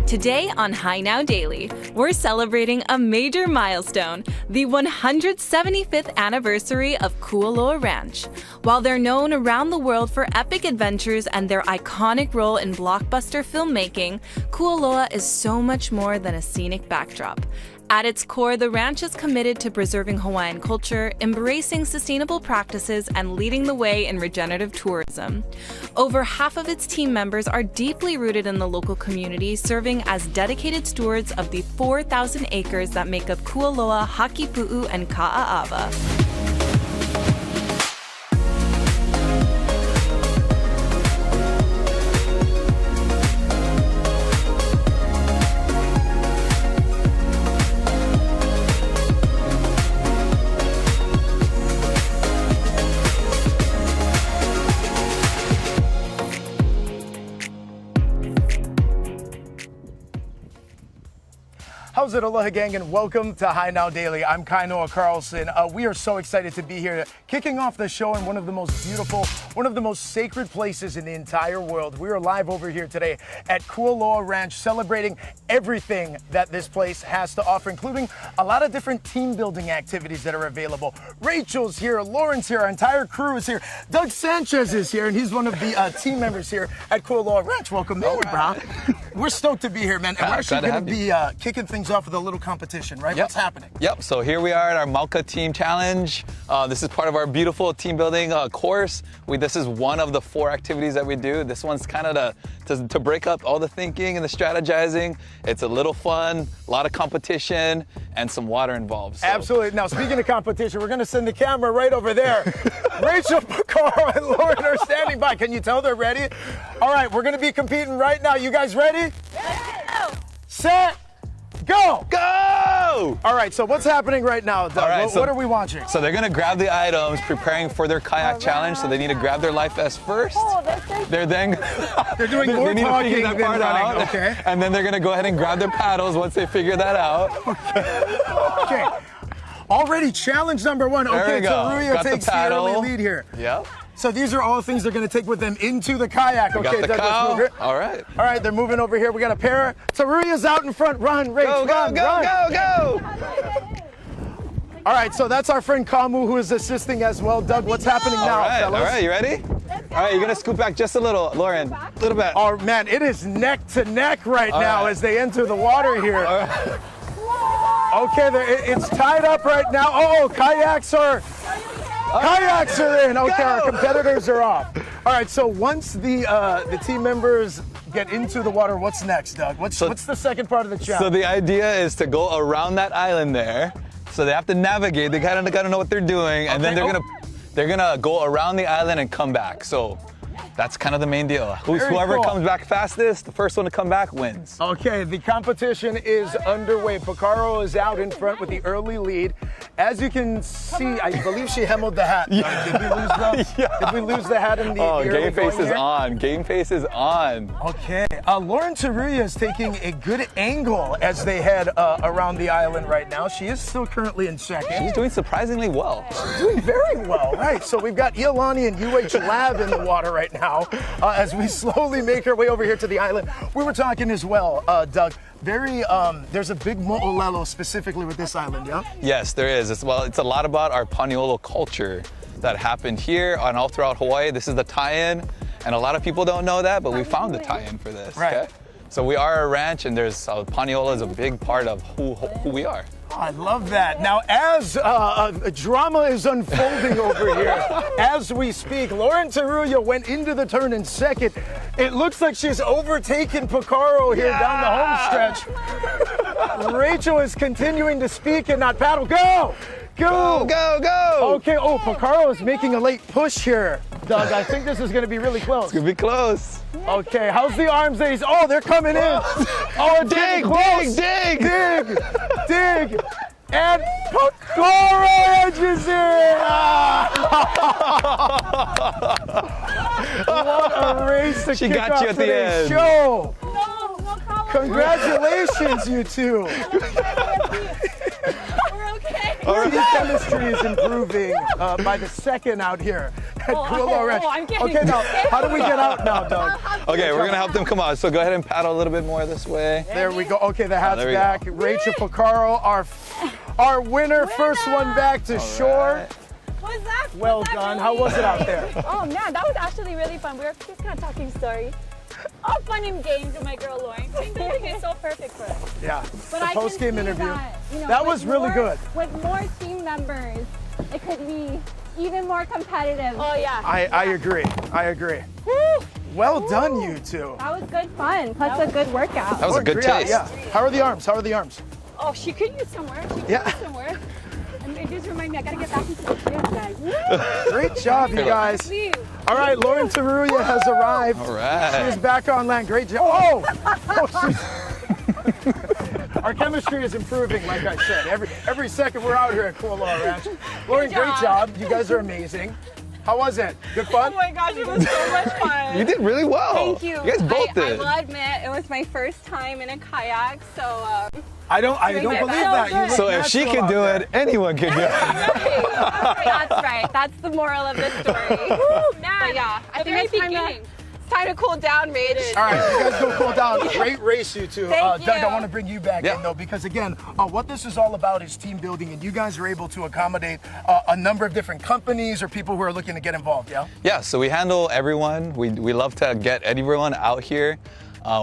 Today on Hi Now Daily, we're celebrating a major milestone, the 175th anniversary of Kualoa Ranch. While they're known around the world for epic adventures and their iconic role in blockbuster filmmaking, Kualoa is so much more than a scenic backdrop. At its core, the ranch is committed to preserving Hawaiian culture, embracing sustainable practices, and leading the way in regenerative tourism. Over half of its team members are deeply rooted in the local community, serving as dedicated stewards of the 4,000 acres that make up Kualoa, Hakipu'u, and Ka'aava. How's it, aloha gang, and welcome to Hi Now Daily. I'm Kainoa Carlson. We are so excited to be here, kicking off the show in one of the most beautiful, one of the most sacred places in the entire world. We are live over here today at Kualoa Ranch, celebrating everything that this place has to offer, including a lot of different team building activities that are available. Rachel's here, Lauren's here, our entire crew is here. Doug Sanchez is here, and he's one of the team members here at Kualoa Ranch. Welcome in, bro. We're stoked to be here, man. And we're actually going to be kicking things off with a little competition, right? Yep. What's happening? Yep, so here we are at our Mauka Team Challenge. This is part of our beautiful team building course. This is one of the 4 activities that we do. This one's kind of to break up all the thinking and the strategizing. It's a little fun, a lot of competition, and some water involved. So. Absolutely. Now, speaking of competition, we're going to send the camera right over there. Rachel, Picaro, and Lauren are standing by. Can you tell they're ready? All right, we're going to be competing right now. You guys ready? Yes. Set. Go! Go! All right, so what's happening right now, Doug? All right, what are we watching? So they're gonna grab the items, preparing for their kayak challenge, so they need to grab their life vest first. Oh, They're then They're doing more they need to talking figure that than part running, out. okay. And then they're gonna go ahead and grab their paddles once they figure that out. Okay. Already challenge number 1. There Okay, we go. Taruya Got the takes the paddle. early lead here. Yep. So these are all things they're going to take with them into the kayak. We Okay, got the Doug, let's move cow. it. All right. All right, they're moving over here. We got a pair. Taruya's out in front. Run, Rach, Go, run, go, run. go, go! All right, so that's our friend Kamu who is assisting as well. Doug, what's happening now, fellas? All right, you ready? All right, you're gonna scoot back just a little, Lauren. A little bit. Oh man, it is neck to neck right now right. as they enter the water here. All right. Okay, it's tied up right now. Oh, kayaks are in. Okay, our competitors are off. All right, so once the team members get into the water, what's next, Doug? What's the second part of the challenge? So the idea is to go around that island there. So they have to navigate. They kind of got to know what they're doing, and then they're gonna go around the island and come back. So that's kind of the main deal. Whoever cool. comes back fastest, the first one to come back wins. Okay, the competition is underway. Picaro is out in front with the early lead. As you can see, I believe she hemmed the hat. Did we lose the hat in the Oh, early game face going is here? on. Game face is on. Okay, Lauren Taruya is taking a good angle as they head around the island right now. She is still currently in second. She's doing surprisingly well. Doing very well, right? So we've got Iolani and UH Lab in the water right now as we slowly make our way over here to the island. We were talking as well, Doug. There's a big mo'olelo specifically with this island, yeah? Yes, there is. It's a lot about our Paniolo culture that happened here and all throughout Hawaii. This is the tie-in, and a lot of people don't know that, but we found the tie-in for this. Right. Okay? So we are a ranch, and there's Paniolo is a big part of who we are. I love that. Now, as drama is unfolding over here, as we speak, Lauren Taruya went into the turn in second. It looks like she's overtaken Picaro here down the home stretch. Rachel is continuing to speak and not paddle. Go! Go! Go, go! Okay, Picaro is making a late push here. Doug, I think this is going to be really close. It's going to be close. Okay, how's the arms ladies? Oh, they're coming in. Oh, it's Dig, close. dig, dig! Dig! And Picaro edges in! What a race to She kick got off you at the today's end. show! No problem. Congratulations, you two! We're okay. The chemistry is improving by the second out here Kualoa Ranch. I'm kidding. Okay, now, how do we get out now, Doug? Okay, we're gonna help them come out. So go ahead and paddle a little bit more this way. There we go. Okay, the hat's there we back. go. Rachel Picaro, our winner, first one back to shore. What's that? Well What's that done. really? How was it out there? Oh man, that was actually really fun. We were just kind of talking stories. All fun and games with my girl Lauren. Team building is so perfect for us. Yeah, But the I can post-game see interview. That, That with was really good. With more team members, it could be even more competitive. Oh yeah. I agree. I agree. Woo! Well done, you two. That was good fun. Plus a good workout. That was a good Yeah, taste. yeah. How are the arms? How are the arms? Oh, she could use some work. She could Yeah. use some work. And it just reminded me, I gotta get back into the gym, guys. Woo! Great job, you guys. Please. All right, Lauren Taruya has arrived. All right. She's back on land. Great job. Oh! Our chemistry is improving, like I said. Every second we're out here at Kualoa Ranch. Lauren, great job. You guys are amazing. How was it? Good fun? Oh my gosh, it was so much fun. You did really well. Thank you. You guys both I did. will admit, it was my first time in a kayak, so I don't believe that. You look So if she natural can do out it, anyone can do it. that's right. That's the moral of the story. Woo, man. But yeah, I think it's time to cool down, Rach. All right, you guys go cool down. Great race, you two. Thank Doug, you. I want to bring you back in, though, because, again, what this is all about is team building, and you guys are able to accommodate a number of different companies or people who are looking to get involved, yeah? Yeah, so we handle everyone. We love to get everyone out here.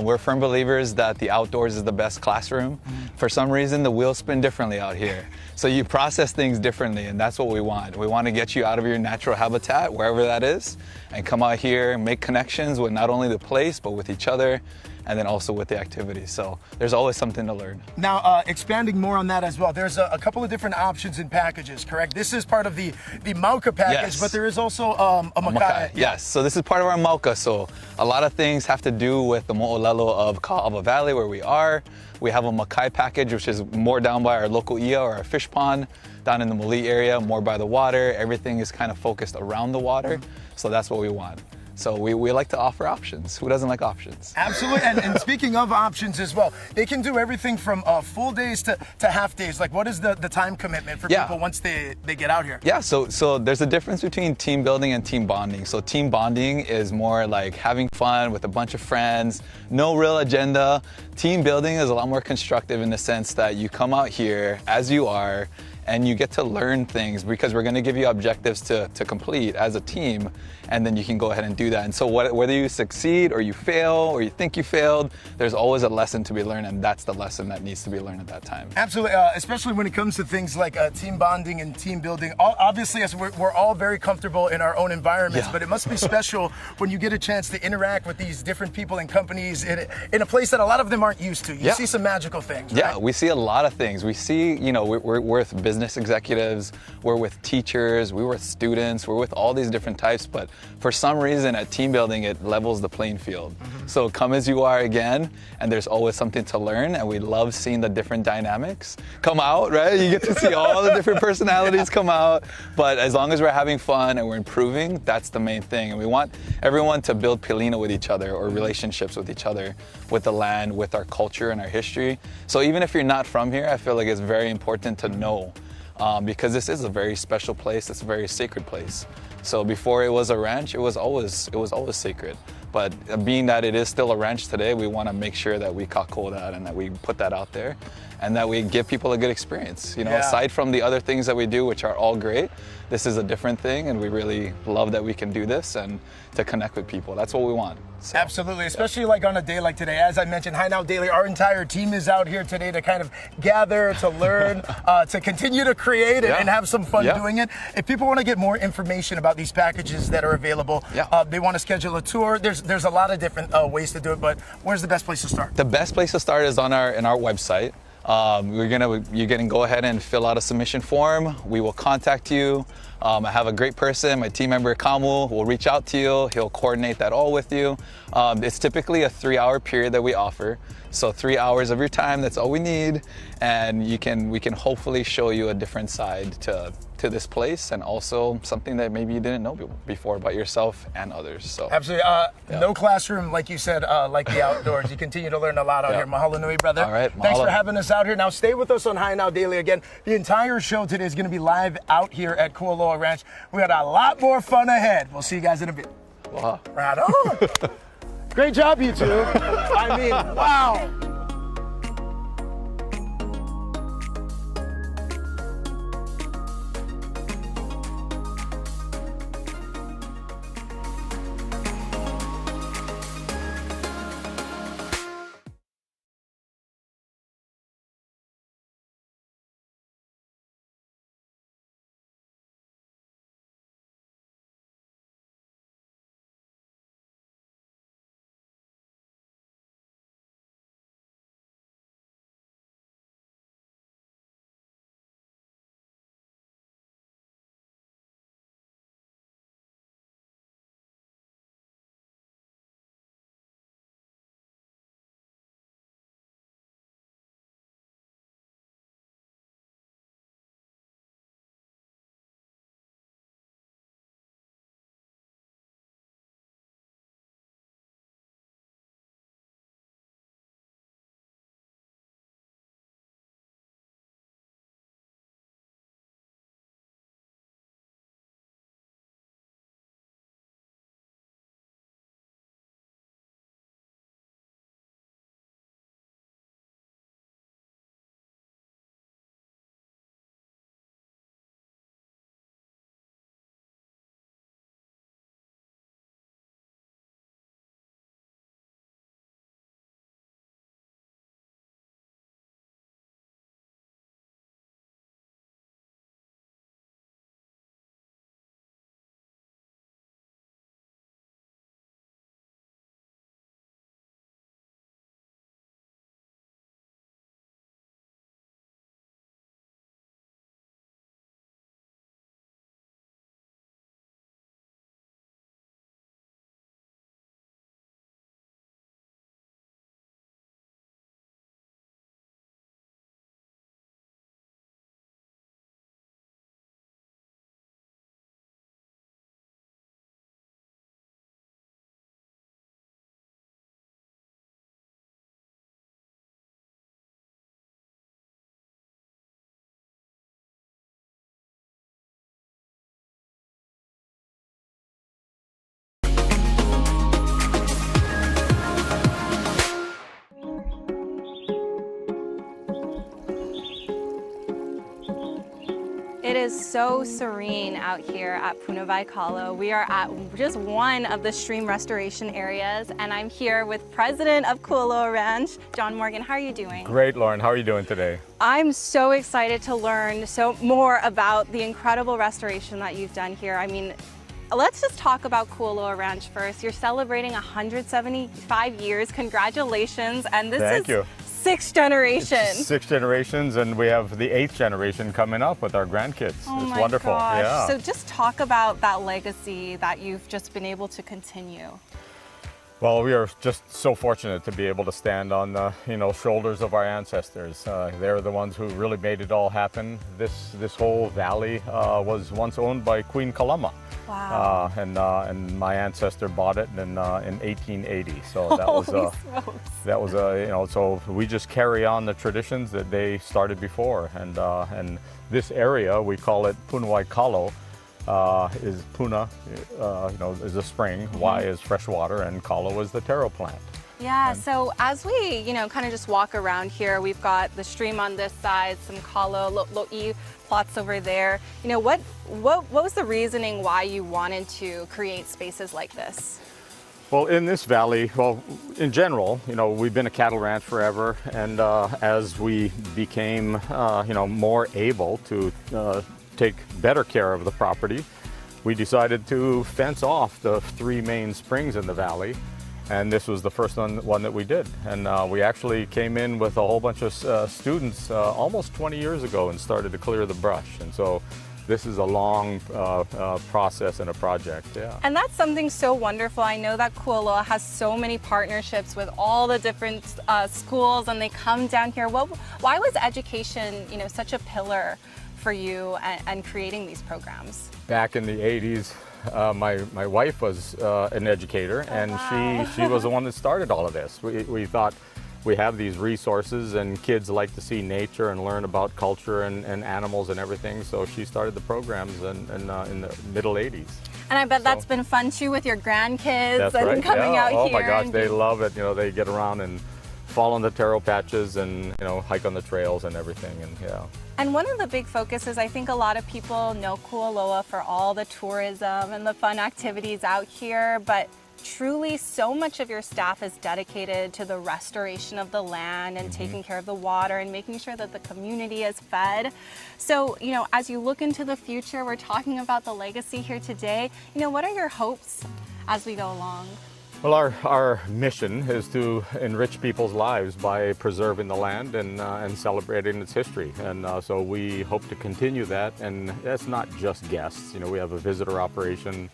We're firm believers that the outdoors is the best classroom. For some reason, the wheels spin differently out here. So you process things differently, and that's what we want. We want to get you out of your natural habitat, wherever that is, and come out here and make connections with not only the place, but with each other, and then also with the activities. So there's always something to learn. Now, expanding more on that as well, there's a couple of different options and packages, correct? This is part of the Mauka package, Yes. but there is also a Makai. Yes, so this is part of our Mauka. So a lot of things have to do with the mo'olelo of Ka'ava Valley, where we are. We have a Makai package, which is more down by our local ia or our fish pond, down in the Mali area, more by the water. Everything is kind of focused around the water. So that's what we want. So we like to offer options. Who doesn't like options? Absolutely, and speaking of options as well, they can do everything from full days to half days. Like, what is the time commitment for people once they get out here? Yeah, so there's a difference between team building and team bonding. So team bonding is more like having fun with a bunch of friends, no real agenda. Team building is a lot more constructive in the sense that you come out here as you are, and you get to learn things because we're going to give you objectives to complete as a team, and then you can go ahead and do that. And so whether you succeed or you fail or you think you failed, there's always a lesson to be learned, and that's the lesson that needs to be learned at that time. Absolutely, especially when it comes to things like team bonding and team building. Obviously, as we're all very comfortable in our own environments, but it must be special when you get a chance to interact with these different people and companies in a place that a lot of them aren't used to. You see some magical things, right? Yeah, we see a lot of things. We see, we're with business executives, we're with teachers, we're with students, we're with all these different types, but for some reason at team building, it levels the playing field. So come as you are again, and there's always something to learn, and we love seeing the different dynamics come out, right? You get to see all the different personalities come out, but as long as we're having fun and we're improving, that's the main thing. And we want everyone to build pilina with each other, or relationships with each other, with the land, with our culture and our history. So even if you're not from here, I feel like it's very important to know, because this is a very special place. It's a very sacred place. So before it was a ranch, it was always sacred. But being that it is still a ranch today, we want to make sure that we kako that and that we put that out there, and that we give people a good experience. Aside from the other things that we do, which are all great, this is a different thing, and we really love that we can do this and to connect with people. That's what we want. So, absolutely, especially like on a day like today. As I mentioned, High Now Daily, our entire team is out here today to kind of gather, to learn, to continue to create and have some fun doing it. If people want to get more information about these packages that are available, they want to schedule a tour, there's a lot of different ways to do it, but where's the best place to start? The best place to start is in our website. You can go ahead and fill out a submission form. We will contact you. I have a great person, my team member Kamu, will reach out to you. He'll coordinate that all with you. It's typically a 3-hour period that we offer. So 3 hours of your time, that's all we need. And we can hopefully show you a different side to to this place, and also something that maybe you didn't know before about yourself and others. So absolutely. No classroom, like you said, like the outdoors. You continue to learn a lot out here. Mahalo nui, brother. All right, Thanks mahalo. for having us out here. Now stay with us on High Now Daily. Again, the entire show today is going to be live out here at Kualoa Ranch. We got a lot more fun ahead. We'll see you guys in a bit. wow. Right on. Great job, you two. I mean, wow. It is so serene out here at Punawai Kalo. We are at just one of the stream restoration areas, and I'm here with President of Kualoa Ranch, John Morgan. How are you doing? Great, Lauren. How are you doing today? I'm so excited to learn more about the incredible restoration that you've done here. I mean, let's just talk about Kualoa Ranch first. You're celebrating 175 years. Congratulations. And this Thank you. Sixth generation. 6 generations, and we have the 8th generation coming up with our grandkids. Oh it's my wonderful. gosh. Yeah. So just talk about that legacy that you've just been able to continue. Well, we are just so fortunate to be able to stand on the shoulders of our ancestors. They're the ones who really made it all happen. This whole valley was once owned by Queen Kalama. Wow. And my ancestor bought it in 1880. So that was so we just carry on the traditions that they started before. And this area, we call it Punawai Kalo. Is Puna, is a spring, Y is fresh water, and Kalo is the taro plant. Yeah, so as we, kind of just walk around here, we've got the stream on this side, some Kalo, Lo'i plots over there. What was the reasoning why you wanted to create spaces like this? Well, in this valley, in general, we've been a cattle ranch forever, and as we became, more able to take better care of the property, we decided to fence off the 3 main springs in the valley, and this was the first one that we did. And we actually came in with a whole bunch of students almost 20 years ago and started to clear the brush. And so this is a long process and a project. Yeah. And that's something so wonderful. I know that Kualoa has so many partnerships with all the different schools, and they come down here. Why was education, such a pillar for you and creating these programs? Back in the 80s, my wife was an educator, and she was the one that started all of this. We thought, we have these resources and kids like to see nature and learn about culture and animals and everything, so she started the programs in the middle 80s. And I bet that's been fun too with your grandkids. That's and right. coming out Oh here. my gosh, they love it. They get around and fall on the taro patches and hike on the trails and everything, and yeah. And one of the big focuses, I think a lot of people know Kualoa for all the tourism and the fun activities out here, but truly so much of your staff is dedicated to the restoration of the land and taking care of the water and making sure that the community is fed. So, as you look into the future, we're talking about the legacy here today. What are your hopes as we go along? Well, our mission is to enrich people's lives by preserving the land and celebrating its history. And so we hope to continue that. And it's not just guests. We have a visitor operation,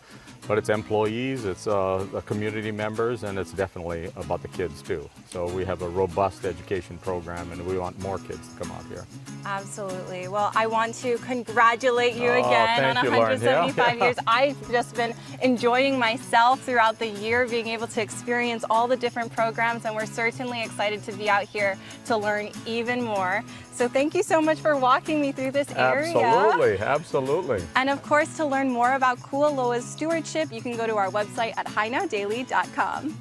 but it's employees, it's the community members, and it's definitely about the kids too. So we have a robust education program, and we want more kids to come out here. Absolutely. Well, I want to congratulate you again on thank you, 175 Lauren. years. I've just been enjoying myself throughout the year, being able to experience all the different programs, and we're certainly excited to be out here to learn even more. So thank you so much for walking me through this area. Absolutely, absolutely. And of course, to learn more about Kualoa's stewardship, you can go to our website at hinowdaily.com.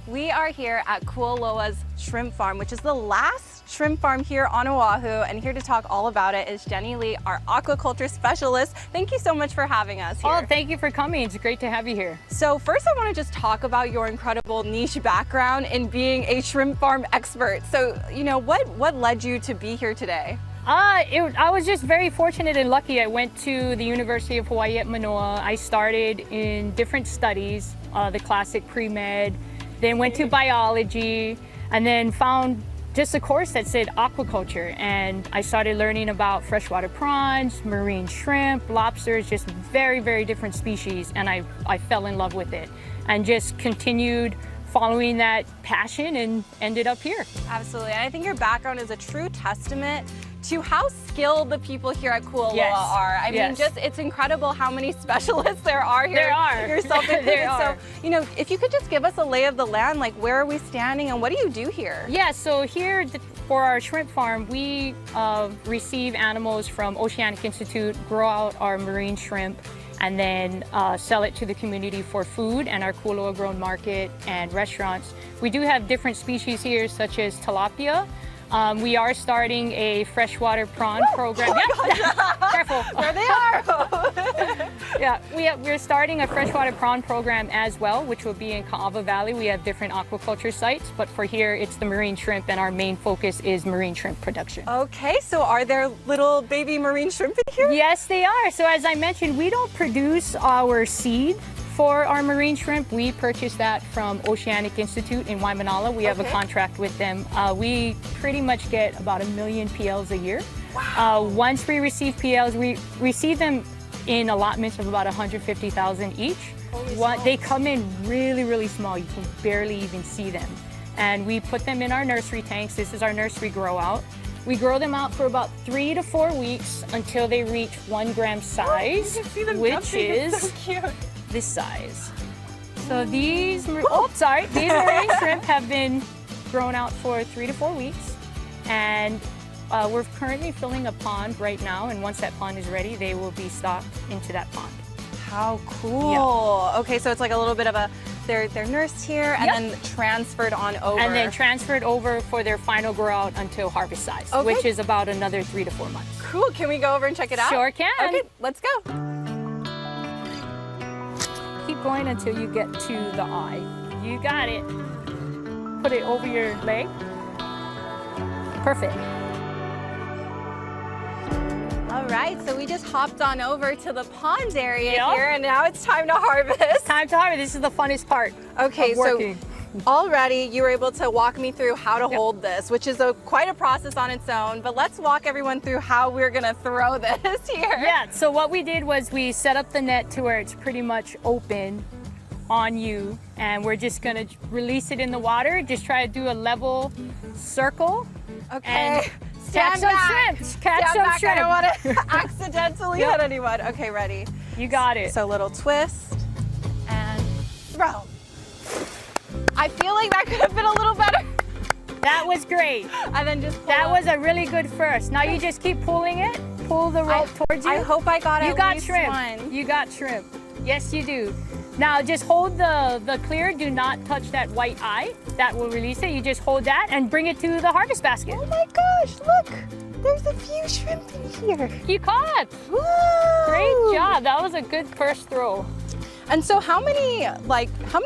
We are here at Kualoa's shrimp farm, which is the last shrimp farm here on Oahu, and here to talk all about it is Jenny Lee, our aquaculture specialist. Thank you so much for having us here. Oh, thank you for coming. It's great to have you here. So first I want to just talk about your incredible niche background in being a shrimp farm expert. So, what led you to be here today? I was just very fortunate and lucky. I went to the University of Hawaii at Manoa. I started in different studies, the classic pre-med, then went to biology, and then found just a course that said aquaculture. And I started learning about freshwater prawns, marine shrimp, lobsters, just very, very different species. And I fell in love with it and just continued following that passion and ended up here. Absolutely. And I think your background is a true testament to how skilled the people here at Kualoa Yes. are. I mean, Yes. just it's incredible how many specialists there are here. There are. Yourself included. There are. So, you know, if you could just give us a lay of the land, like where are we standing and what do you do here? Yeah, so here for our shrimp farm, we receive animals from Oceanic Institute, grow out our marine shrimp, and then sell it to the community for food and our Kualoa grown market and restaurants. We do have different species here, such as tilapia. We are starting a freshwater prawn program. Yeah. Careful. There they are. Yeah, we're starting a freshwater prawn program as well, which will be in Kaava Valley. We have different aquaculture sites, but for here it's the marine shrimp, and our main focus is marine shrimp production. Okay, so are there little baby marine shrimp in here? Yes, they are. So as I mentioned, we don't produce our seed for our marine shrimp. We purchase that from Oceanic Institute in Waimanala. We have a contract with them. We pretty much get about 1 million PLs a year. Wow. Once we receive PLs, we receive them in allotments of about 150,000 each. They come in really, really small. You can barely even see them. And we put them in our nursery tanks. This is our nursery grow out. We grow them out for about 3 to 4 weeks until they reach 1 gram size, which is so cute. this size. So these marine shrimp have been grown out for 3 to 4 weeks, and we're currently filling a pond right now, and once that pond is ready, they will be stocked into that pond. How cool. Yeah. Okay, so it's like a little bit of a, they're nursed here and then transferred on over. And then transferred over for their final grow out until harvest size, which is about another 3 to 4 months. Cool, can we go over and check it out? Sure can. Okay, let's go. Keep going until you get to the eye. You got it. Put it over your leg. Perfect. All right, so we just hopped on over to the pond area Yep. here, and now it's time to harvest. Time to harvest. This is the funnest part. Okay, of so working. already you were able to walk me through how to hold this, which is quite a process on its own, but let's walk everyone through how we're gonna throw this here. Yeah, so what we did was we set up the net to where it's pretty much open on you, and we're just gonna release it in the water. Just try to do a level circle. Okay, And catch some shrimp. Catch Stand some back. shrimp. I don't want to accidentally hit anyone. Okay, ready? You got it. So little twist and throw. I feel like that could have been a little better. That was great. And then just pull That up. was a really good first. Now you just keep pulling it. Pull the rope towards you. I hope I got You at got least shrimp. one. You got shrimp. Yes, you do. Now just hold the clear. Do not touch that white eye. That will release it. You just hold that and bring it to the harvest basket. Oh my gosh, look. There's a few shrimp in here. You caught. Woo! Great job. That was a good first throw. And so how many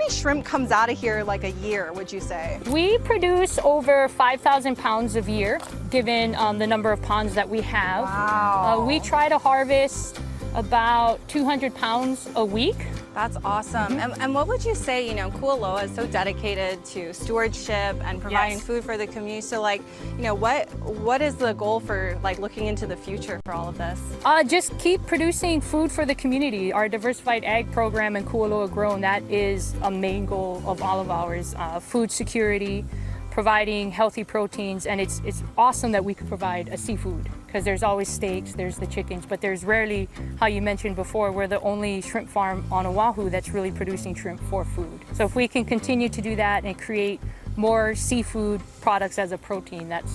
shrimp comes out of here like a year, would you say? We produce over 5,000 pounds a year, given the number of ponds that we have. Wow. We try to harvest about 200 pounds a week. That's awesome. And what would you say, you know, Kualoa is so dedicated to stewardship and providing Yes. food for the community. So like, you know, what is the goal for like looking into the future for all of this? Just keep producing food for the community. Our diversified ag program in Kualoa Grown, that is a main goal of all of ours. Food security, providing healthy proteins, and it's awesome that we could provide a seafood, because there's always steaks, there's the chickens, but there's rarely, how you mentioned before, we're the only shrimp farm on Oahu that's really producing shrimp for food. So if we can continue to do that and create more seafood products as a protein, that's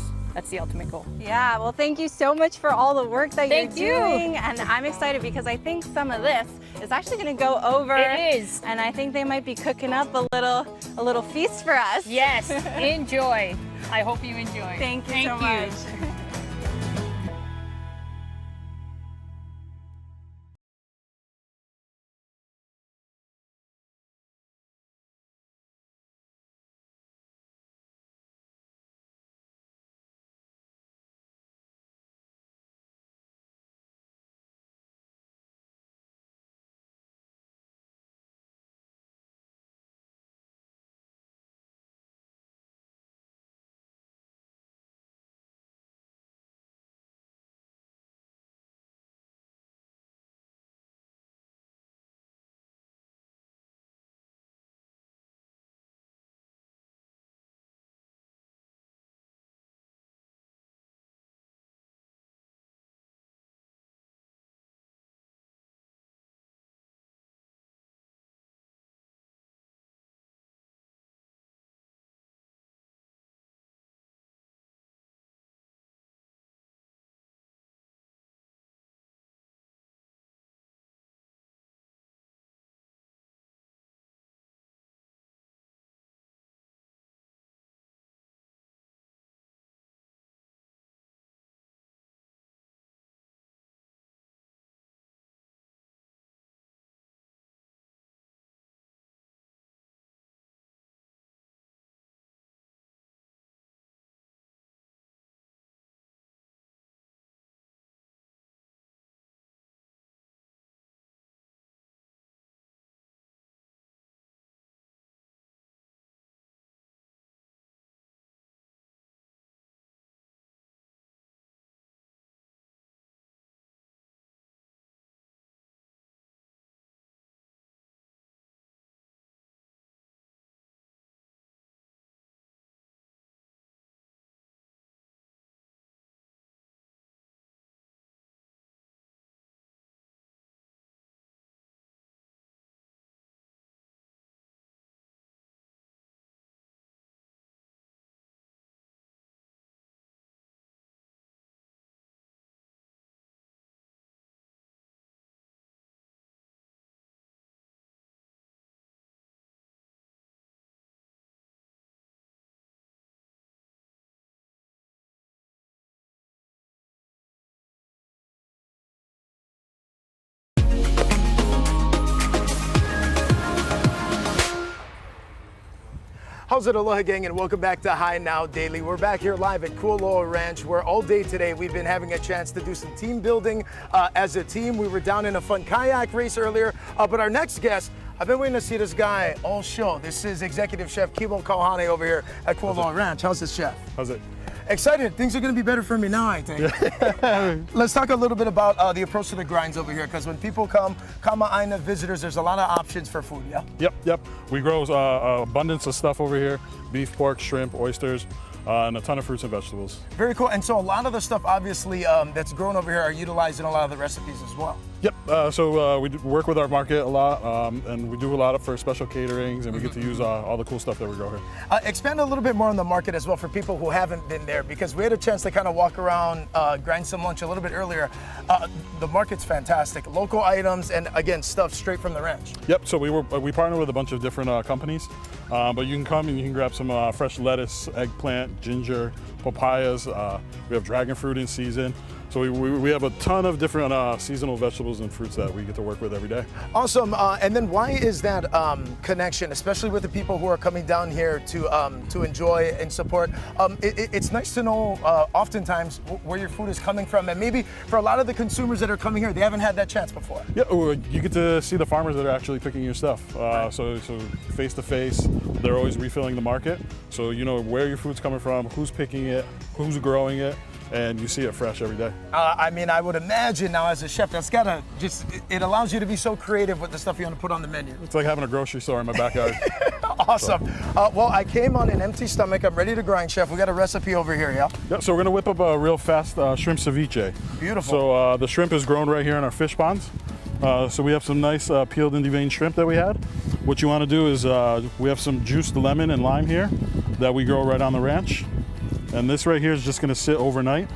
the ultimate goal. Yeah, well, thank you so much for all the work that Thank you. you're doing. And I'm excited because I think some of this is actually going to go over. It is. And I think they might be cooking up a little feast for us. Yes, enjoy. I hope you enjoy. Thank you so much. How's it, aloha gang, and welcome back to High Now Daily. We're back here live at Kualoa Ranch, where all day today we've been having a chance to do some team building as a team. We were down in a fun kayak race earlier, but our next guest, I've been waiting to see this guy all show. This is Executive Chef Kimo Kauhane over here at Kualoa Ranch. How's this, Chef? How's it? Excited. Things are going to be better for me now, I think. Let's talk a little bit about the approach to the grinds over here, because when people come, Kama'aina visitors, there's a lot of options for food, yeah? Yep. We grow abundance of stuff over here: beef, pork, shrimp, oysters, and a ton of fruits and vegetables. Very cool. And so a lot of the stuff, obviously, that's grown over here are utilized in a lot of the recipes as well. Yep. So we work with our market a lot, and we do a lot for special caterings, and we get to use all the cool stuff that we grow here. Expand a little bit more on the market as well for people who haven't been there, because we had a chance to kind of walk around, grind some lunch a little bit earlier. The market's fantastic. Local items and, again, stuff straight from the ranch. Yep. So we partner with a bunch of different companies, but you can come and you can grab some fresh lettuce, eggplant, ginger, papayas. We have dragon fruit in season. So we have a ton of different seasonal vegetables and fruits that we get to work with every day. Awesome. And then why is that connection, especially with the people who are coming down here to enjoy and support? It's nice to know oftentimes where your food is coming from, and maybe for a lot of the consumers that are coming here, they haven't had that chance before. Yeah, you get to see the farmers that are actually picking your stuff. So face to face, they're always refilling the market. So you know where your food's coming from, who's picking it, who's growing it, and you see it fresh every day. I mean, I would imagine now as a chef, that's gotta it allows you to be so creative with the stuff you want to put on the menu. It's like having a grocery store in my backyard. Awesome. Well, I came on an empty stomach. I'm ready to grind, Chef. We got a recipe over here, yeah? Yep, so we're gonna whip up a real fast shrimp ceviche. Beautiful. So the shrimp is grown right here in our fish ponds. So we have some nice peeled and deveined shrimp that we had. What you wanna do is we have some juiced lemon and lime here that we grow right on the ranch. And this right here is just gonna sit overnight.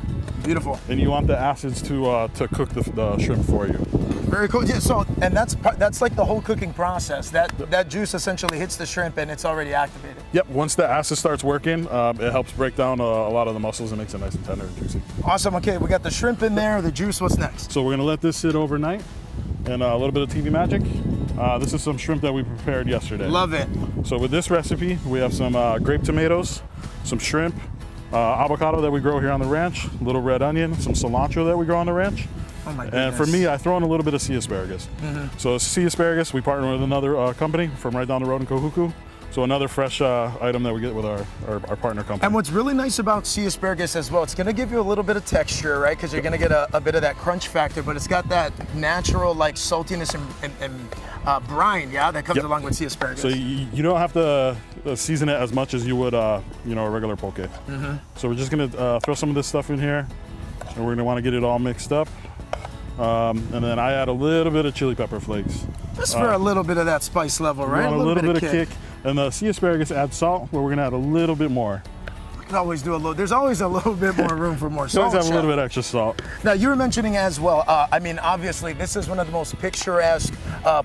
Beautiful. And you want the acids to cook the shrimp for you. Very cool. Yeah, so, and that's like the whole cooking process. That juice essentially hits the shrimp and it's already activated. Yep, once the acid starts working, it helps break down a lot of the muscles and makes it nice and tender and juicy. Awesome. Okay, we got the shrimp in there, the juice. What's next? So we're gonna let this sit overnight, and a little bit of TV magic. This is some shrimp that we prepared yesterday. Love it. So with this recipe, we have some grape tomatoes, some shrimp, avocado that we grow here on the ranch, a little red onion, some cilantro that we grow on the ranch. Oh my goodness. And for me, I throw in a little bit of sea asparagus. So sea asparagus, we partner with another company from right down the road in Kohuku. So another fresh item that we get with our partner company. And what's really nice about sea asparagus as well, it's gonna give you a little bit of texture, right? Because you're gonna get a bit of that crunch factor, but it's got that natural like saltiness and brine, yeah, that comes along with sea asparagus. So you don't have to season it as much as you would, a regular poke. So we're just gonna throw some of this stuff in here, and we're gonna want to get it all mixed up. And then I add a little bit of chili pepper flakes. Just for a little bit of that spice level, right? A little bit of kick. And the sea asparagus adds salt, but we're gonna add a little bit more. There's always a little bit more room for more salt. Always have a little bit extra salt. Now, you were mentioning as well, I mean, obviously, this is one of the most picturesque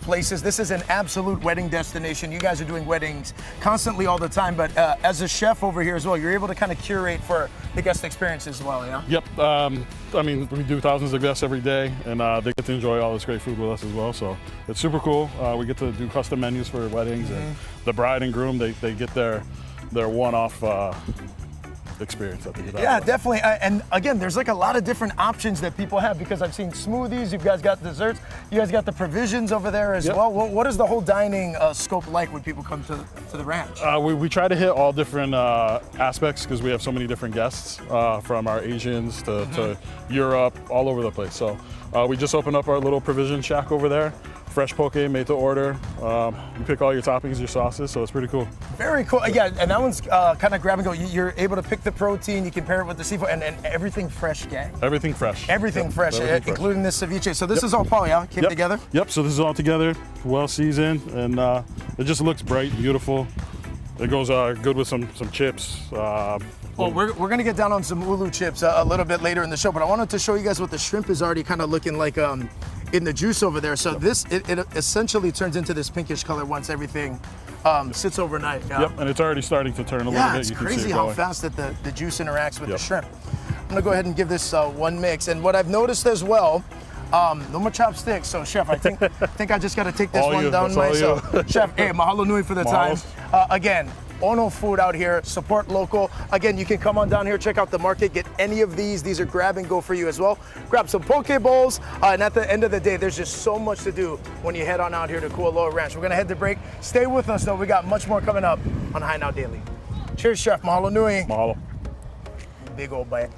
places. This is an absolute wedding destination. You guys are doing weddings constantly all the time, but as a chef over here as well, you're able to kind of curate for the guest experience as well, yeah? Yep. I mean, we do thousands of guests every day, and they get to enjoy all this great food with us as well, so it's super cool. We get to do custom menus for weddings, and the bride and groom, they get their one-off experience. Yeah, definitely. And again, there's like a lot of different options that people have, because I've seen smoothies, you guys got desserts, you guys got the provisions over there as well. What is the whole dining scope like when people come to the ranch? We try to hit all different aspects, because we have so many different guests, from our Asians to Europe, all over the place. So we just opened up our little provision shack over there. Fresh poke made to order. You pick all your toppings, your sauces, so it's pretty cool. Very cool. Yeah, and that one's kind of grab and go. You're able to pick the protein, you can pair it with the seafood, and everything fresh, gang. Everything fresh. Everything fresh, including this ceviche. So this is all Paul, yeah? Came together? Yep, so this is all together, well seasoned, and it just looks bright, beautiful. It goes good with some chips. Well, we're going to get down on some ulu chips a little bit later in the show, but I wanted to show you guys what the shrimp is already kind of looking like in the juice over there. So this, it essentially turns into this pinkish color once everything sits overnight. Yeah? Yep, and it's already starting to turn a little bit. Yeah, it's crazy how fast that the juice interacts with the shrimp. I'm gonna go ahead and give this one mix. And what I've noticed as well, no more chopsticks. So Chef, I think I just gotta take this one down myself. Chef, hey, mahalo nui for the time. Again, Ono food out here, support local. Again, you can come on down here, check out the market, get any of these. These are grab and go for you as well. Grab some poke bowls, and at the end of the day, there's just so much to do when you head on out here to Kualoa Ranch. We're gonna head to break. Stay with us though, we got much more coming up on High Now Daily. Cheers, Chef. Mahalo nui. Mahalo. Big old bite.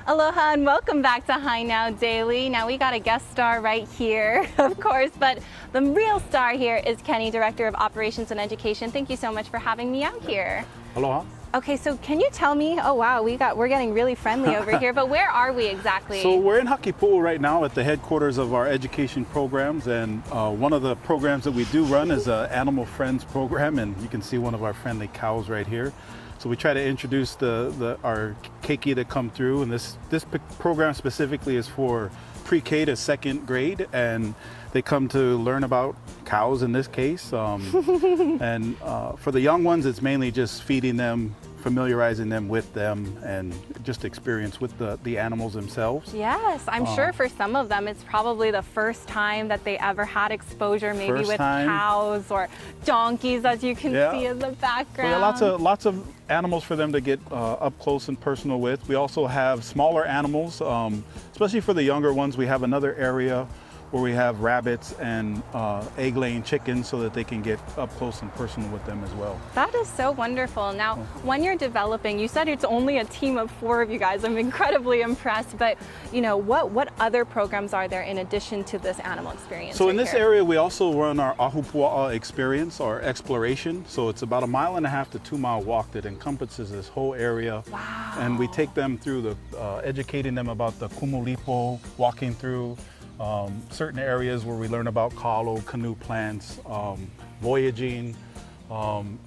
Aloha and welcome back to High Now Daily. Now we got a guest star right here, of course, but the real star here is Kenny, Director of Operations and Education. Thank you so much for having me out here. Aloha. Okay, so can you tell me, oh wow, we're getting really friendly over here, but where are we exactly? So we're in Hakipu'u right now at the headquarters of our education programs, and one of the programs that we do run is an Animal Friends program, and you can see one of our friendly cows right here. So we try to introduce our keiki that come through, and this program specifically is for pre-K to second grade, and they come to learn about cows in this case. And for the young ones, it's mainly just feeding them, familiarizing them with them, and just experience with the animals themselves. Yes, I'm sure for some of them it's probably the first time that they ever had exposure, maybe with cows or donkeys, as you can see in the background. So lots of animals for them to get up close and personal with. We also have smaller animals, especially for the younger ones. We have another area where we have rabbits and egg-laying chickens so that they can get up close and personal with them as well. That is so wonderful. Now, when you're developing, you said it's only a team of 4 of you guys. I'm incredibly impressed, but you know, what other programs are there in addition to this animal experience? So in this area, we also run our Ahupua'a experience, our exploration. So it's about 1.5 mile to 2 mile walk that encompasses this whole area. Wow. And we take them through educating them about the kumulipo, walking through certain areas where we learn about kalo, canoe plants, voyaging,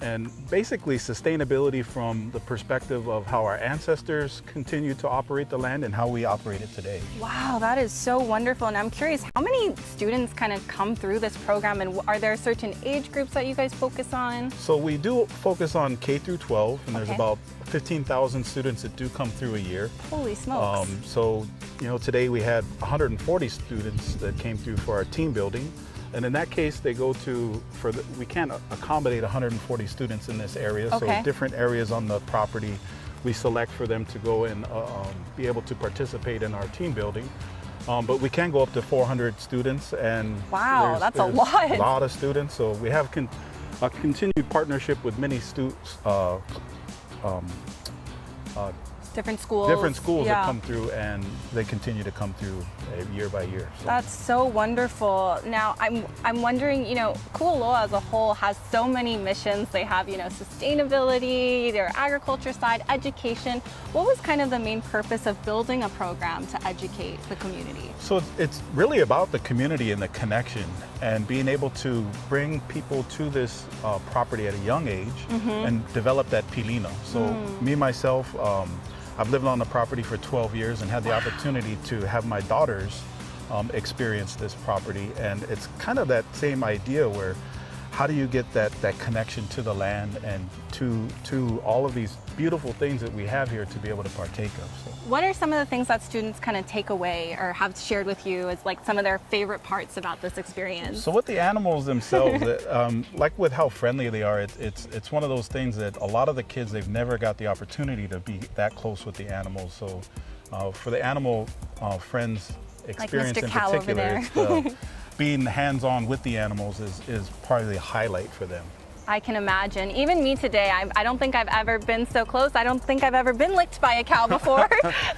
and basically sustainability from the perspective of how our ancestors continue to operate the land and how we operate it today. Wow, that is so wonderful. And I'm curious, how many students kind of come through this program, and are there certain age groups that you guys focus on? So we do focus on K through 12, and there's about 15,000 students that do come through a year. Holy smokes. So, you know, today we had 140 students that came through for our team building. And in that case, they go to, we can't accommodate 140 students in this area. So different areas on the property, we select for them to go and be able to participate in our team building. But we can go up to 400 students. And wow, that's a lot. A lot of students. So we have a continued partnership with many Different schools. that come through, and they continue to come through year by year. So. That's so wonderful. Now, I'm wondering, you know, Kualoa as a whole has so many missions. They have, you know, sustainability, their agriculture side, education. What was kind of the main purpose of building a program to educate the community? So it's really about the community and the connection, and being able to bring people to this property at a young age and develop that pilina. So me, myself, I've lived on the property for 12 years and had the opportunity to have my daughters experience this property. And it's kind of that same idea where how do you get that connection to the land and to all of these beautiful things that we have here to be able to partake of. So. What are some of the things that students kind of take away or have shared with you as like some of their favorite parts about this experience? So with the animals themselves, like with how friendly they are, it's one of those things that a lot of the kids, they've never got the opportunity to be that close with the animals. So for the animal friends experience like Mr. in Cal particular, it's being hands-on with the animals is probably the highlight for them. I can imagine. Even me today, I don't think I've ever been so close. I don't think I've ever been licked by a cow before.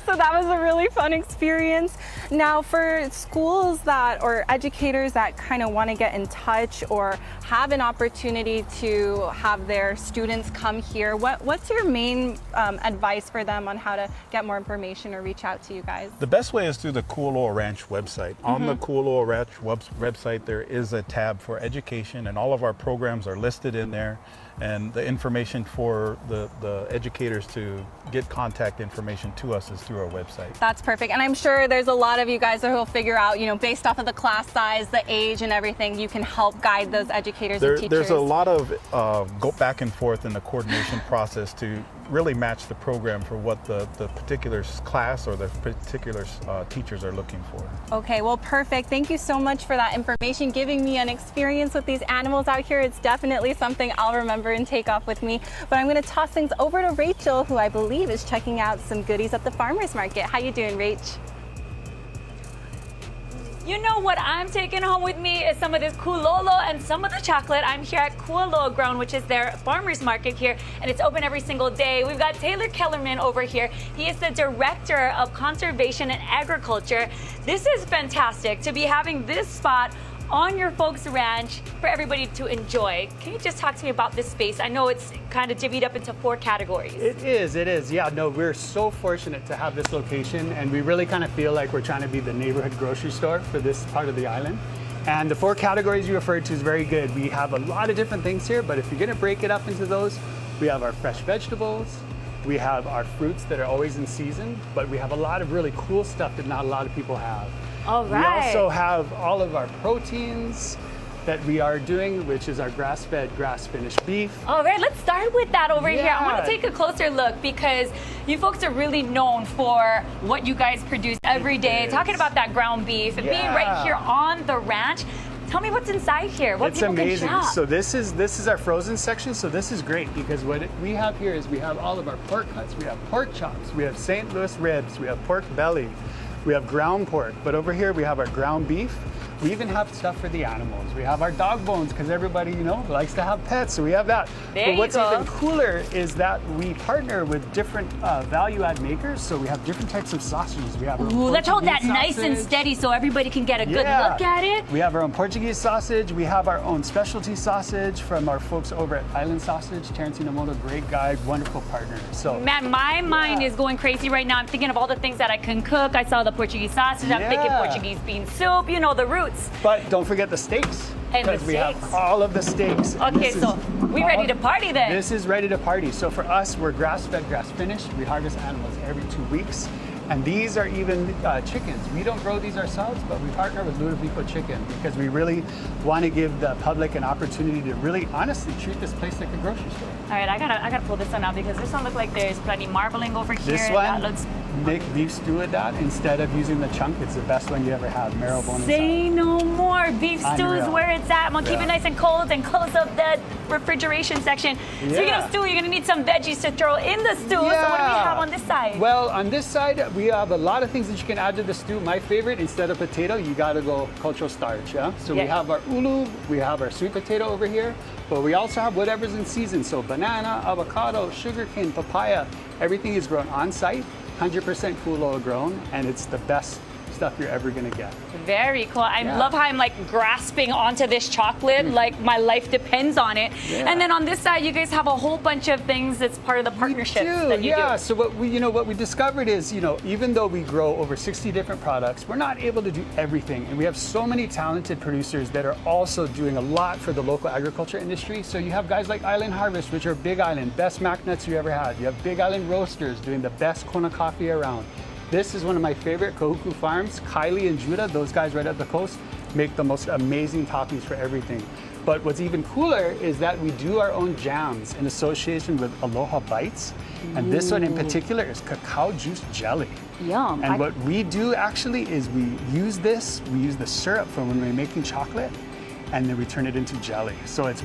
So that was a really fun experience. Now for schools that, or educators that kind of want to get in touch or have an opportunity to have their students come here, what's your main advice for them on how to get more information or reach out to you guys? The best way is through the Kualoa Ranch website. On the Kualoa Ranch website, there is a tab for education, and all of our programs are listed in there, and the information for the educators to get contact information to us is through our website. That's perfect. And I'm sure there's a lot of you guys who will figure out, you know, based off of the class size, the age and everything, you can help guide those educators and teachers. There's a lot of go back and forth in the coordination process to really match the program for what the particular class or the particular teachers are looking for. Okay, well, perfect. Thank you so much for that information, giving me an experience with these animals out here. It's definitely something I'll remember and take off with me. But I'm going to toss things over to Rachel, who I believe is checking out some goodies at the farmer's market. How you doing, Rach? You know what I'm taking home with me is some of this kulolo and some of the chocolate. I'm here at Kualoa Ground, which is their farmer's market here, and it's open every single day. We've got Taylor Kellerman over here. He is the Director of Conservation and Agriculture. This is fantastic to be having this spot on your folks' ranch for everybody to enjoy. Can you just talk to me about this space? I know it's kind of divvied up into 4 categories. It is. Yeah, no, we're so fortunate to have this location, and we really kind of feel like we're trying to be the neighborhood grocery store for this part of the island. And the 4 categories you referred to is very good. We have a lot of different things here, but if you're gonna break it up into those, we have our fresh vegetables, we have our fruits that are always in season, but we have a lot of really cool stuff that not a lot of people have. All right. We also have all of our proteins that we are doing, which is our grass-fed, grass-finished beef. All right, let's start with that over here. I want Yeah. to take a closer look because you folks are really known for what you guys produce every day. is. Talking about that ground beef and being right Yeah. here on the ranch. Tell me what's inside here. What It's people amazing. can shop. So this is our frozen section. So this is great because what we have here is we have all of our pork cuts. We have pork chops. We have St. Louis ribs. We have pork belly. We have ground pork. But over here we have our ground beef. We even have stuff for the animals. We have our dog bones because everybody, you know, likes to have pets. So we have that. There but you what's go. even cooler is that we partner with different value add makers. So we have different types of sausages. We have our Ooh, let's hold that Portuguese nice and sausage. steady so everybody can get a good Yeah. look at it. We have our own Portuguese sausage. We have our own specialty sausage from our folks over at Island Sausage. Terrence Inamoto, great guy, wonderful partner. So Man, my mind is going crazy right now. I'm thinking of all the things that I can cook. I saw the Portuguese sausage. I'm thinking Yeah. Portuguese bean soup. You know, the roots. but don't forget the steaks. And the because we have steaks. all of the steaks. Okay, This is so we ready to party then. This is ready to party. So for us, we're grass-fed, grass-finished. We harvest animals every 2 weeks. And these are even chickens. We don't grow these ourselves, but we partner with Ludovico Chicken because we really want to give the public an opportunity to really honestly treat this place like a grocery store. All right, I gotta pull this one out because this one looks like there's plenty marbling over here. This That one, looks make beef stew with that instead of using the chunk. It's the best one you ever had, marrow bone Say inside. no more. Beef stew is Unreal. where it's at. I'm gonna keep Yeah. it nice and cold and close up the refrigeration section. Speaking Yeah. of stew, you're gonna need some veggies to throw in the stew. So what do we have on this side? Well, on this side, we have a lot of things that you can add to the stew. My favorite, instead of potato, you gotta go cultural starch, yeah? So we Yeah. have our ulu, we have our sweet potato over here, but we also have whatever's in season. So banana, avocado, sugarcane, papaya, everything is grown on site, 100% Kualoa grown, and it's the best stuff you're ever gonna get. Very cool. I Yeah. love how I'm like grasping onto this chocolate, like my life depends on it. Yeah. And then on this side, you guys have a whole bunch of things that's part of the partnerships that you Yeah, do. so what we discovered is, even though we grow over 60 different products, we're not able to do everything. And we have so many talented producers that are also doing a lot for the local agriculture industry. So you have guys like Island Harvest, which are Big Island, best mac nuts you ever had. You have Big Island Roasters doing the best Kona coffee around. This is one of my favorite, Kahuku Farms. Kylie and Judah, those guys right up the coast, make the most amazing toppings for everything. But what's even cooler is that we do our own jams in association with Aloha Bites. And this one in particular is cacao juice jelly. Yum. And what we do actually is we use the syrup from when we're making chocolate, and then we turn it into jelly. So it's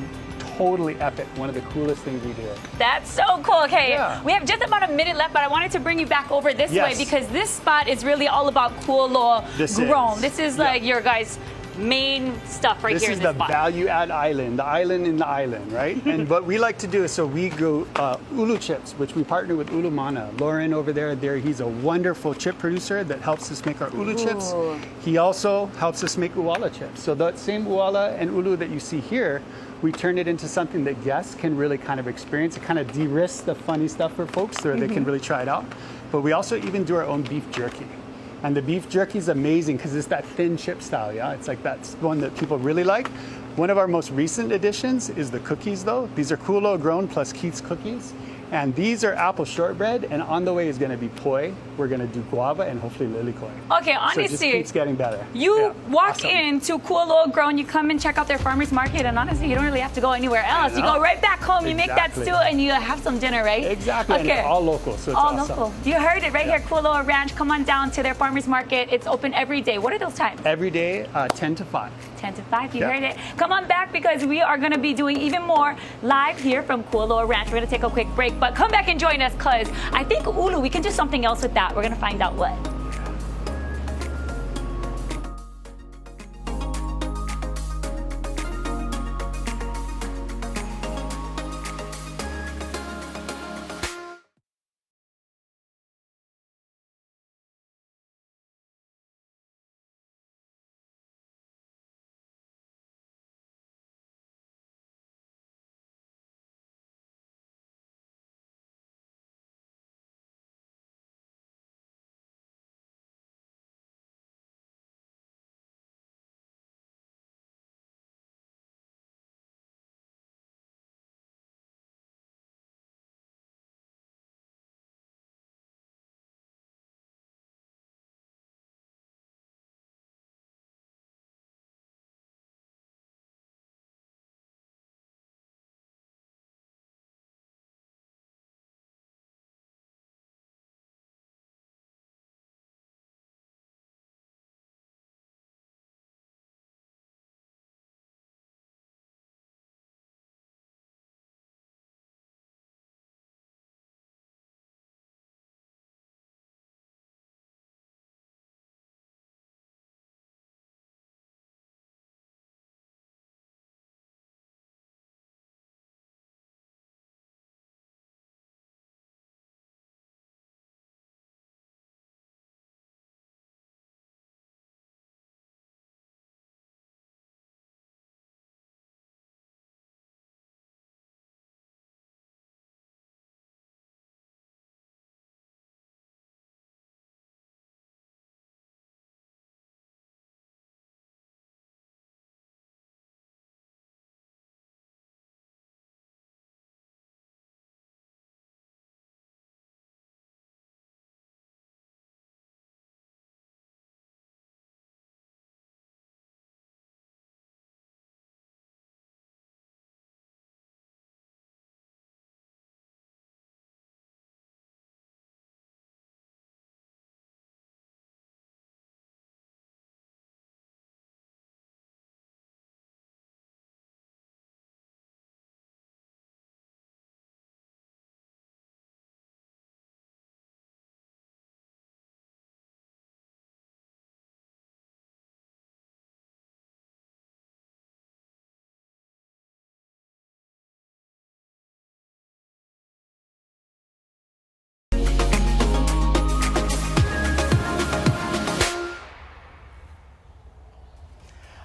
totally epic. One of the coolest things we do. That's so cool. Okay, Yeah. we have just about a minute left, but I wanted to bring you back over this Yes. way because this spot is really all about Kualoa This grown. is. This is Yeah. like your guys' main stuff right This here is in this the spot. value add island, the island in the island, right? And what we like to do is, so we grow ulu chips, which we partner with Ulu Mana. Lauren over there, he's a wonderful chip producer that helps us make our ulu chips. He also helps us make uwala chips. So that same uwala and ulu that you see here, we turn it into something that guests can really kind of experience. It kind of de-risks the funny stuff for folks so they can really try it out. But we also even do our own beef jerky. And the beef jerky is amazing because it's that thin chip style, yeah? It's like that's one that people really like. One of our most recent additions is the cookies, though. These are Kualoa grown plus Keats cookies. And these are apple shortbread, and on the way is going to be poi. We're going to do guava and hopefully lilikoi. Okay, So it just honestly, keeps getting better. you Yeah, walk awesome. into Kualoa Grown, you come and check out their farmers market, and honestly, you don't really have to go anywhere else. You go right back home, you make that Exactly. stew, and you have some dinner, right? Exactly, and it's all local, so it's all awesome. local. You heard it right here, Kualoa Ranch. Come on down to their farmers market. It's open every day. What are those times? Every day, 10 to 5. 10 to 5, you Yeah. heard it. Come on back because we are going to be doing even more live here from Kualoa Ranch. We're going to take a quick break, but come back and join us because I think ulu, we can do something else with that. We're going to find out what.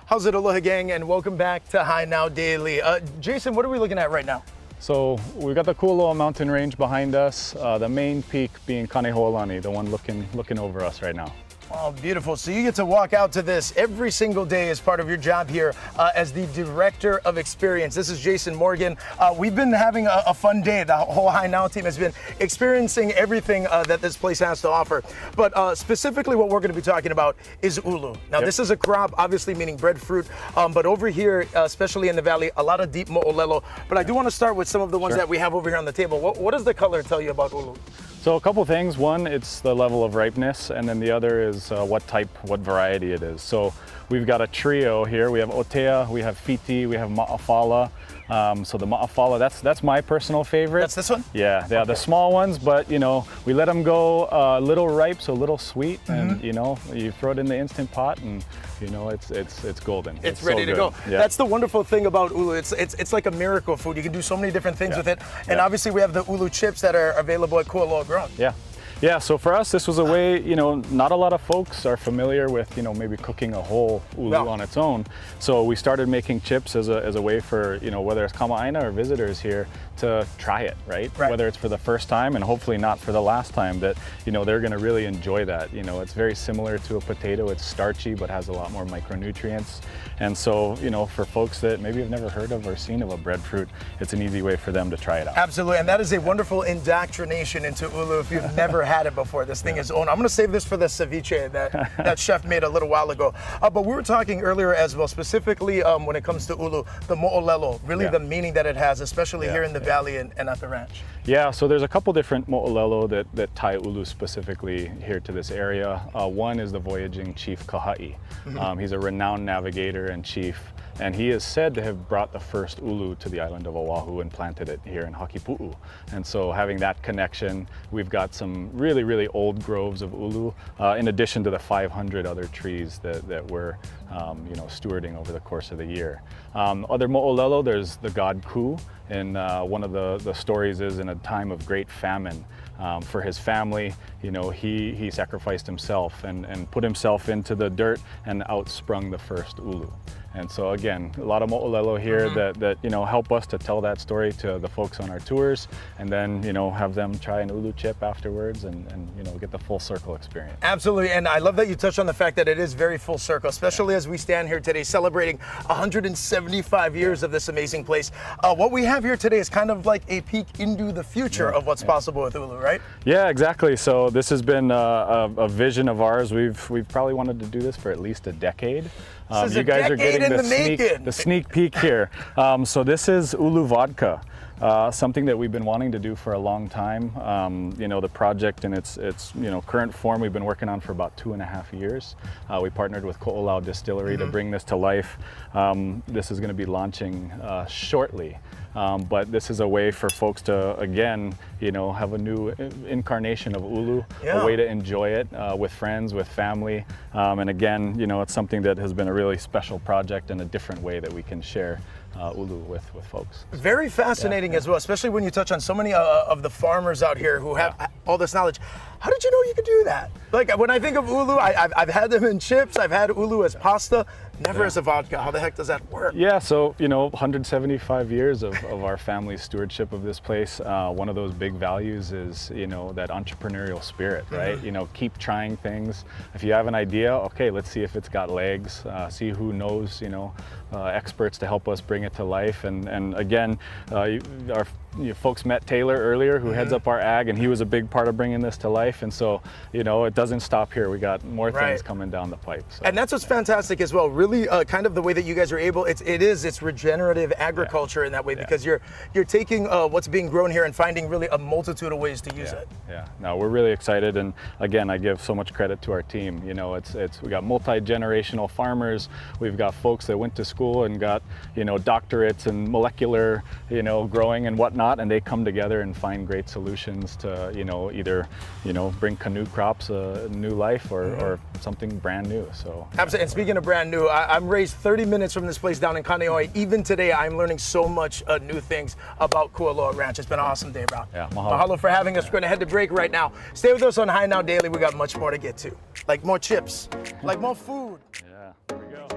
How's it, Aloha gang, and welcome back to High Now Daily. Jason, what are we looking at right now? So we've got the Kualoa mountain range behind us, the main peak being Kaneho'olani, the one looking over us right now. Oh, beautiful. So you get to walk out to this every single day as part of your job here as the Director of Experience. This is Jason Morgan. We've been having a fun day. The whole High Now team has been experiencing everything that this place has to offer. But specifically what we're going to be talking about is ulu. Now, This is a crop, obviously meaning breadfruit, but over here, especially in the valley, a lot of deep mo'olelo. But I do want to start with some of the ones that we have over here on the table. What does the color tell you about ulu? So a couple things. One, it's the level of ripeness, and then the other is what variety it is. So we've got a trio here. We have otea, we have fiti, we have ma'afala. So the ma'afala, that's my personal favorite. That's this one? Yeah, okay. The small ones, but you know, we let them go a little ripe, so a little sweet, and you know, you throw it in the Instant Pot, and you know, it's golden. It's ready to go. Yeah. That's the wonderful thing about ulu. It's like a miracle food. You can do so many different things with it, and obviously we have the ulu chips that are available at Kualoa Grown. Yeah, so for us, this was a way, you know, not a lot of folks are familiar with, you know, maybe cooking a whole ulu on its own. So we started making chips as a way for, you know, whether it's kama'aina or visitors here to try it, right? Whether it's for the first time and hopefully not for the last time, that, you know, they're gonna really enjoy that. You know, it's very similar to a potato. It's starchy, but has a lot more micronutrients. And so, you know, for folks that maybe have never heard of or seen of a breadfruit, it's an easy way for them to try it out. Absolutely, and that is a wonderful indoctrination into ulu if you've never had it before. This thing is own. I'm going to save this for the ceviche that chef made a little while ago. But we were talking earlier as well, specifically when it comes to ulu, the mo'olelo, really the meaning that it has, especially here in the valley and at the ranch. Yeah, so there's a couple different mo'olelo that tie ulu specifically here to this area. One is the voyaging chief Kaha'i. He's a renowned navigator and chief, and he is said to have brought the first ulu to the island of Oahu and planted it here in Hakipu'u. And so having that connection, we've got some really, really old groves of ulu, in addition to the 500 other trees that we're you know, stewarding over the course of the year. Other mo'olelo, there's the god Ku, and one of the stories is in a time of great famine. For his family, you know, he sacrificed himself and put himself into the dirt and outsprung the first ulu. And so again, a lot of mo'olelo here that you know, help us to tell that story to the folks on our tours, and then, you know, have them try an ulu chip afterwards and you know, get the full circle experience. Absolutely, and I love that you touched on the fact that it is very full circle, especially as we stand here today celebrating 175 years of this amazing place. What we have here today is kind of like a peek into the future of what's possible with ulu, right? Yeah, exactly. So this has been a vision of ours. We've probably wanted to do this for at least a decade. You guys are getting the sneak peek here. So this is ulu vodka, something that we've been wanting to do for a long time. You know, the project in its you know, current form we've been working on for about 2.5 years. We partnered with Ko'olau Distillery to bring this to life. This is going to be launching shortly. But this is a way for folks to, again, you know, have a new incarnation of ulu, a way to enjoy it with friends, with family. And again, you know, it's something that has been a really special project and a different way that we can share ulu with folks. Very fascinating as well, especially when you touch on so many of the farmers out here who have all this knowledge. How did you know you could do that? Like, when I think of ulu, I've had them in chips, I've had ulu as pasta, never as a vodka. How the heck does that work? Yeah, so, you know, 175 years of our family's stewardship of this place. One of those big values is, you know, that entrepreneurial spirit, right? You know, keep trying things. If you have an idea, okay, let's see if it's got legs, see who knows, you know, experts to help us bring it to life. And again, you folks met Taylor earlier, who heads up our ag, and he was a big part of bringing this to life. And so, you know, it doesn't stop here. We got more things coming down the pipe. So. And that's what's fantastic as well. Really, kind of the way that you guys are able. It's regenerative agriculture in that way, because you're taking what's being grown here and finding really a multitude of ways to use it. Yeah. No, we're really excited, and again, I give so much credit to our team. You know, we got multi-generational farmers. We've got folks that went to school and got, you know, doctorates in molecular, you know, growing and whatnot. And they come together and find great solutions to, you know, either, you know, bring canoe crops a new life or something brand new. So absolutely. And speaking of brand new, I'm raised 30 minutes from this place down in Kaneohe. Even today, I'm learning so much new things about Kualoa Ranch. It's been an awesome day, bro. Yeah, mahalo for having us. We're gonna head to break right now. Stay with us on High Now Daily. We got much more to get to, like more chips, like more food. Yeah, here we go.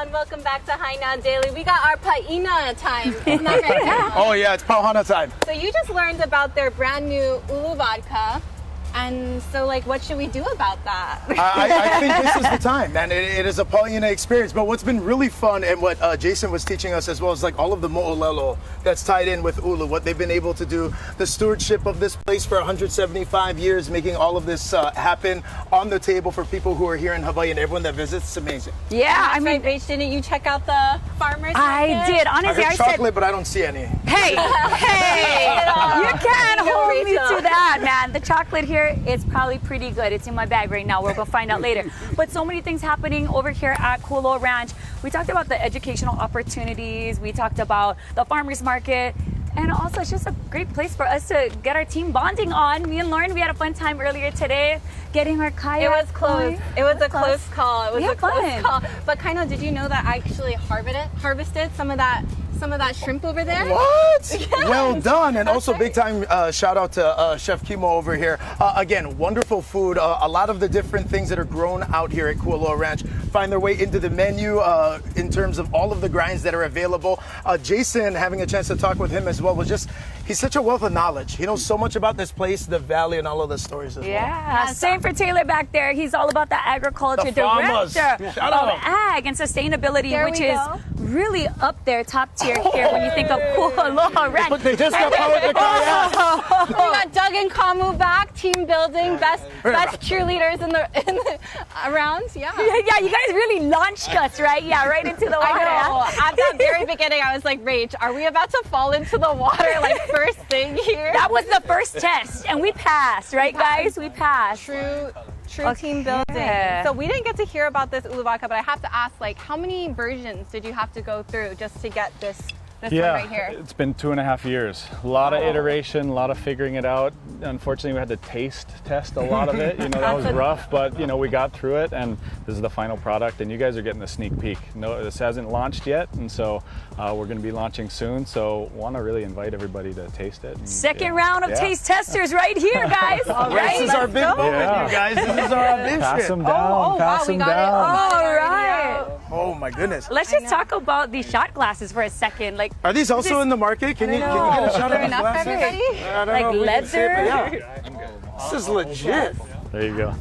and welcome back to High Now Daily. We got our paina time. Isn't that right? Oh yeah, it's Pauhana time. So you just learned about their brand new ulu vodka. And so, like, what should we do about that? I think this is the time, man. It is a Paulina experience. But what's been really fun and what Jason was teaching us as well is like all of the mo'olelo that's tied in with ulu, what they've been able to do, the stewardship of this place for 175 years, making all of this happen on the table for people who are here in Hawaii and everyone that visits. It's amazing. Yeah, I mean, Rach, didn't you check out the farmers I market? did. I Honestly, heard I chocolate, said, but I don't see any. hey, you can't hold me Rachel. to that, man. The chocolate here, it's probably pretty good. It's in my bag right now. We're going to find out later. But so many things happening over here at Kualoa Ranch. We talked about the educational opportunities. We talked about the farmers market. And also, it's just a great place for us to get our team bonding on. Me and Lauren, we had a fun time earlier today getting our kayak. It was close. going. It was a close call. It was We a had close fun. call. But Kaino, did you know that I actually harvested some of that shrimp over there? What? Well done. And also big time shout out to Chef Kimo over here. Again, wonderful food. A lot of the different things that are grown out here at Kualoa Ranch find their way into the menu in terms of all of the grinds that are available. Jason, having a chance to talk with him as well, was just, he's such a wealth of knowledge. He knows so much about this place, the valley, and all of the stories as well. Yeah, same for Taylor back there. He's all about the agriculture The farmers. director Shout of out. ag and sustainability, There which we is go. really up there, top tier here when you think of Kualoa Ranch. But they just got powered the kayak. We got Doug and Kamu back, team building, best cheerleaders in the around. Yeah. Yeah, you guys really launched us, right? Yeah, right into the water. I know. At the very beginning, I was like, Rach, are we about to fall into the water like first thing here? That was the first test, and we passed, right, guys? We passed. True team Okay. building. So we didn't get to hear about this ulu vodka, but I have to ask, like, how many versions did you have to go through just to get this one right here? It's been 2.5 years. A lot of iteration, a lot of figuring it out. Unfortunately, we had to taste test a lot of it. You know, that was rough, but you know, we got through it, and this is the final product. And you guys are getting the sneak peek. No, this hasn't launched yet, and so we're going to be launching soon. So, want to really invite everybody to taste it. And, Second round of taste testers right here, guys. All right, This is our big moment, Yeah. you guys. This is our audition. pass them down. Pass them we got it. down. All right. Oh my goodness. Let's just talk about these shot glasses for a second. Like, Are these also in the market? Can you get a shot of these Enough for glasses? everybody? I don't Like know if we can see it, but leather? yeah. This is legit. There you go.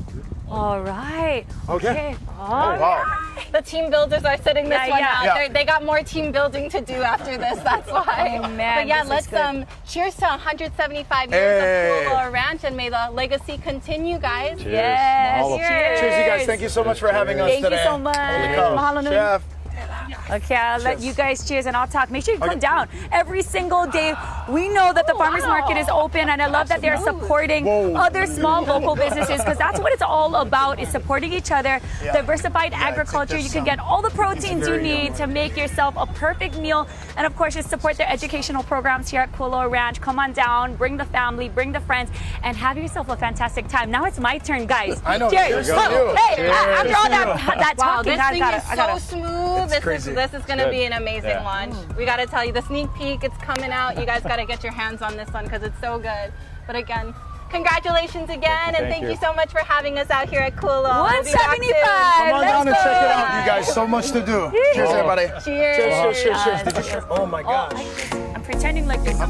all right. Okay. All Oh, wow. The team builders are sitting this Yeah, one yeah. out. Yeah. They got more team building to do after this. That's why. Oh, man, But yeah, this is let's good. cheers to 175 years Hey. of Kualoa Ranch, and may the legacy continue, guys. Cheers. Yes. Mahalo. Cheers. Cheers, you guys. Thank you so much for having us Thank you today. so much. Holy cow. Mahalo nui. Chef. Okay, I'll let Cheers. you guys cheers and I'll talk. Make sure you come Okay. down every single day. We know that the farmers market is open, and I love that they're supporting Whoa. other small local businesses, because that's what it's all about, is supporting each other. Yeah. Diversified Yeah, I think agriculture. that's You can get all the proteins you very need to make yourself a perfect meal. And of course, just support their educational programs here at Kualoa Ranch. Come on down, bring the family, bring the friends, and have yourself a fantastic time. Now it's my turn, guys. I know. Cheers. Cheers to you. Hey, Cheers after all to that Wow, talking, this I thing gotta, is I gotta. so smooth. It's crazy. This is gonna Good. be an amazing Yeah. lunch. We gotta tell you, the sneak peek, it's coming out. You guys gotta get your hands on this one because it's so good. But again, congratulations again, and thank you so much for having us out here at Kualoa. We'll be back soon. 175. Come on Let's down and go. check it out, you guys. So much to do. Cheers, everybody. Cheers. Cheers. Did you, oh my gosh. I'm pretending like there's